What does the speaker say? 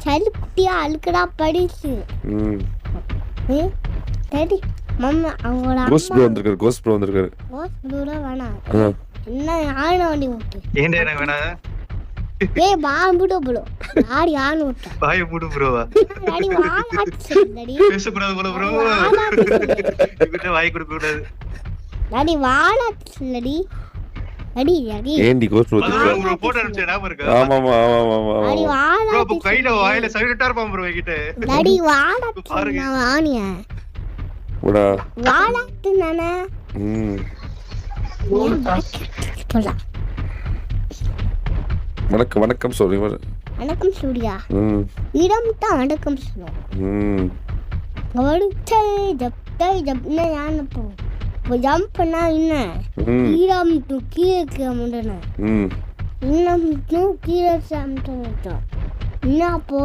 சரி குட்டியா அழுக்கடா படிச்சு சரி மம்மா அவங்களோட கோஸ்ட் ப்ரோ வந்திருக்காரு வேணாம் என்ன யானை வண்டி ஓட்டு ஏன்டா எனக்கு வேணாம் ஏய் பாம்புடு ப்ரோ யார் யானை ஓட்ட பாய மூடு ப்ரோவா டாடி வாலாச்சு டாடி பேசக்கூடாது போல ப்ரோ இவகிட்ட வாய் கொடுக்க கூடாது டாடி வாலாச்சு டாடி டாடி டாடி ஏண்டி கோஸ்ட் ப்ரோ ப்ரோ போட்டோ அனுப்பிச்சே ஞாபகம் இருக்கா ஆமா டாடி ப்ரோ வாலாச்சு கையில வாயில சைலண்டா இருப்பான் ப்ரோ என்கிட்ட டாடி வாலாச்சு பாருங்க. நான் வாணியா போடா வாலாச்சு நானே போலாம் வணக்கம் சொல்லி வணக்கம் சூர்யா இடம் தான் வணக்கம் சொல்லுவோம் ஜப்னா யானை இப்போ ஜம்ப் பண்ணா என்ன ஈரம் கீழே முடியணும் இன்னும் கீழே என்ன போ